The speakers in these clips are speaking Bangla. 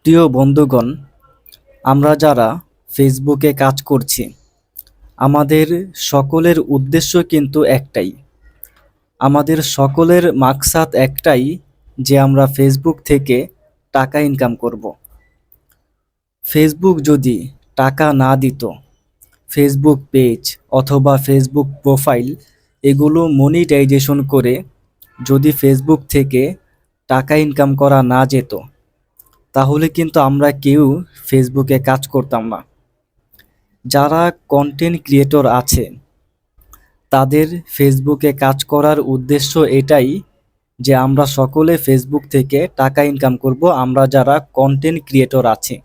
প্রিয় বন্ধুগণ, আমরা যারা ফেসবুকে কাজ করছি, আমাদের সকলের উদ্দেশ্য কিন্তু একটাই। আমাদের সকলের মাকসাদ একটাই যে আমরা ফেসবুক থেকে টাকা ইনকাম করব। ফেসবুক যদি টাকা না দিত, ফেসবুক পেজ অথবা ফেসবুক প্রোফাইল এগুলো মনিটাইজেশন করে যদি ফেসবুক থেকে টাকা ইনকাম করা না যেত, তাহলে কিন্তু আমরা কেউ ফেসবুকে কাজ করতাম না। যারা কন্টেন্ট ক্রিয়েটর আছে, তাদের ফেসবুকে কাজ করার উদ্দেশ্য এটাই যে আমরা সকলে ফেসবুক থেকে টাকা ইনকাম করব, আমরা যারা কন্টেন্ট ক্রিয়েটর আছি।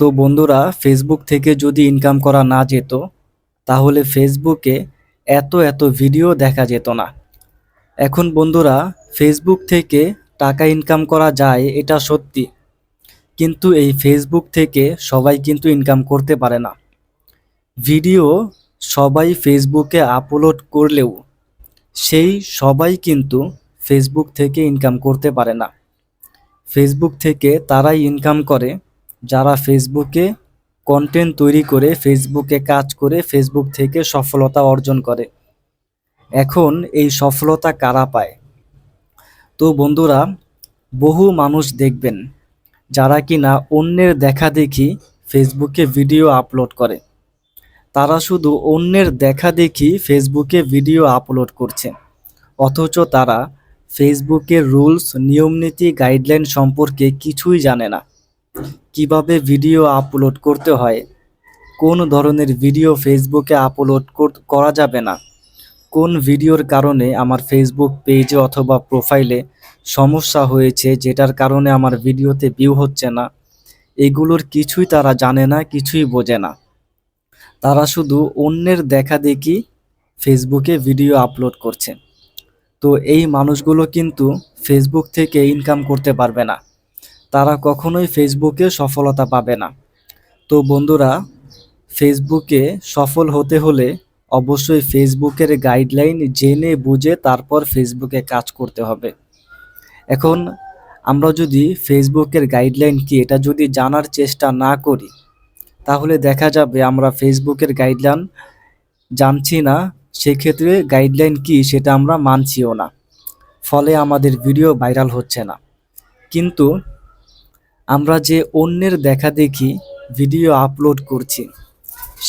তো বন্ধুরা, ফেসবুক থেকে যদি ইনকাম করা না যেত, তাহলে ফেসবুকে এত এত ভিডিও দেখা যেত না। এখন বন্ধুরা, ফেসবুক থেকে টাকা ইনকাম করা যায় এটা সত্যি, কিন্তু এই ফেসবুক থেকে সবাই কিন্তু ইনকাম করতে পারে না। ভিডিও সবাই ফেসবুকে আপলোড করলেও সেই সবাই কিন্তু ফেসবুক থেকে ইনকাম করতে পারে না। ফেসবুক থেকে তারাই ইনকাম করে যারা ফেসবুকে কন্টেন্ট তৈরি করে, ফেসবুকে কাজ করে, ফেসবুক থেকে সফলতা অর্জন করে। এখন এই সফলতা কারা পায়? তো বন্ধুরা, বহু মানুষ দেখবেন যারা কিনা অন্যের দেখাদেখি ফেসবুকে ভিডিও আপলোড করে। তারা শুধু অন্যের দেখাদেখি ফেসবুকে ভিডিও আপলোড করছে, অথচ তারা ফেসবুকের রুলস, নিয়মনীতি, গাইডলাইন সম্পর্কে কিছুই জানে না। কিভাবে ভিডিও আপলোড করতে হয়, কোন ধরনের ভিডিও ফেসবুকে আপলোড করা যাবে না, কোন ভিডিওর কারণে আমার ফেসবুক পেজে অথবা প্রোফাইলে সমস্যা হয়েছে, যেটার কারণে আমার ভিডিওতে ভিউ হচ্ছে না, এগুলোর কিছুই তারা জানে না, কিছুই বোঝে না। তারা শুধু অন্যের দেখাদেখি ফেসবুকে ভিডিও আপলোড করছে। তো এই মানুষগুলো কিন্তু ফেসবুক থেকে ইনকাম করতে পারবে না, তারা কখনোই ফেসবুকে সফলতা পাবে না। তো বন্ধুরা, ফেসবুকে সফল হতে হলে অবশ্যই ফেসবুকের গাইডলাইন জেনে বুঝে তারপর ফেসবুকে কাজ করতে হবে। এখন আমরা যদি ফেসবুকের গাইডলাইন কি এটা যদি জানার চেষ্টা না করি, তাহলে দেখা যাবে আমরা ফেসবুকের গাইডলাইন জানছি না, সেক্ষেত্রে গাইডলাইন কি সেটা আমরা মানছিও না, ফলে আমাদের ভিডিও ভাইরাল হচ্ছে না। কিন্তু আমরা যে অন্যের দেখাদেখি ভিডিও আপলোড করছি,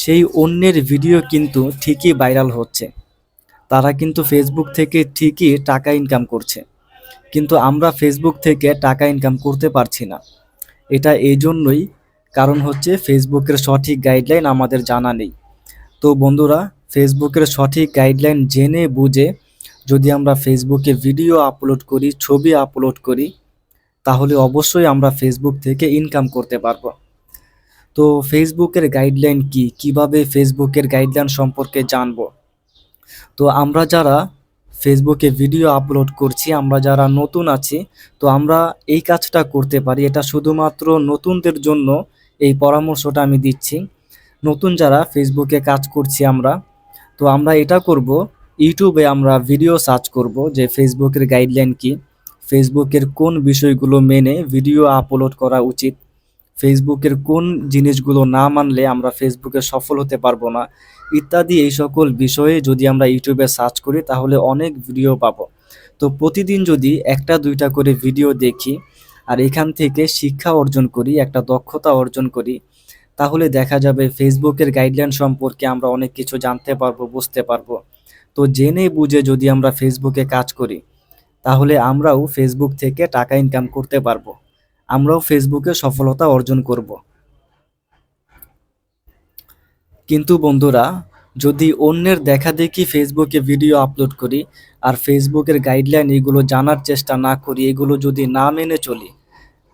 সেই অন্যের ভিডিও কিন্তু ঠিকই ভাইরাল হচ্ছে, তারা কিন্তু ফেসবুক থেকে ঠিকই টাকা ইনকাম করছে, কিন্তু আমরা ফেসবুক থেকে টাকা ইনকাম করতে পারছি না। এটা এই জন্যই, কারণ হচ্ছে ফেসবুকের সঠিক গাইডলাইন আমাদের জানা নেই। তো বন্ধুরা, ফেসবুকের সঠিক গাইডলাইন জেনে বুঝে যদি আমরা ফেসবুকে ভিডিও আপলোড করি, ছবি আপলোড করি, তাহলে অবশ্যই আমরা ফেসবুক থেকে ইনকাম করতে পারবো। তো ফেসবুকের গাইডলাইন কি, কিভাবে ফেসবুকের গাইডলাইন সম্পর্কে জানবো? তো আমরা যারা ফেসবুকে ভিডিও আপলোড করছি, আমরা যারা নতুন আছি, তো আমরা এই কাজটা করতে পারি। এটা শুধুমাত্র নতুনদের জন্য এই পরামর্শটা আমি দিচ্ছি। নতুন যারা ফেসবুকে কাজ করছি আমরা, তো আমরা এটা করব, ইউটিউবে আমরা ভিডিও সার্চ করব যে ফেসবুকের গাইডলাইন কি, ফেসবুকের কোন বিষয়গুলো মেনে ভিডিও আপলোড করা উচিত, ফেসবুকের কোন জিনিসগুলো না মানলে আমরা ফেসবুকে সফল হতে পারবো না, ইত্যাদি। এই সকল বিষয়ে যদি আমরা ইউটিউবে সার্চ করি তাহলে অনেক ভিডিও পাবো। তো প্রতিদিন যদি একটা দুইটা করে ভিডিও দেখি আর এখান থেকে শিক্ষা অর্জন করি, একটা দক্ষতা অর্জন করি, তাহলে দেখা যাবে ফেসবুকের গাইডলাইন সম্পর্কে আমরা অনেক কিছু জানতে পারবো, বুঝতে পারবো। তো জেনে বুঝে যদি আমরা ফেসবুকে কাজ করি, তাহলে আমরাও ফেসবুক থেকে টাকা ইনকাম করতে পারবো, আমরাও ফেসবুকে সফলতা অর্জন করব। কিন্তু বন্ধুরা, যদি অন্যের দেখাদেখি ফেসবুকে ভিডিও আপলোড করি আর ফেসবুকের গাইডলাইন এগুলো জানার চেষ্টা না করি, এগুলো যদি না মেনে চলি,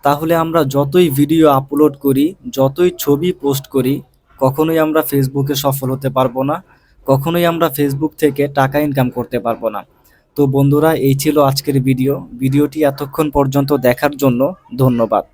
তাহলে আমরা যতই ভিডিও আপলোড করি, যতই ছবি পোস্ট করি, কখনোই আমরা ফেসবুকে সফল হতে পারবো না, কখনোই আমরা ফেসবুক থেকে টাকা ইনকাম করতে পারবো না। তো বন্ধুরা, এই ছিল আজকের ভিডিওটি এতক্ষণ পর্যন্ত দেখার জন্য ধন্যবাদ।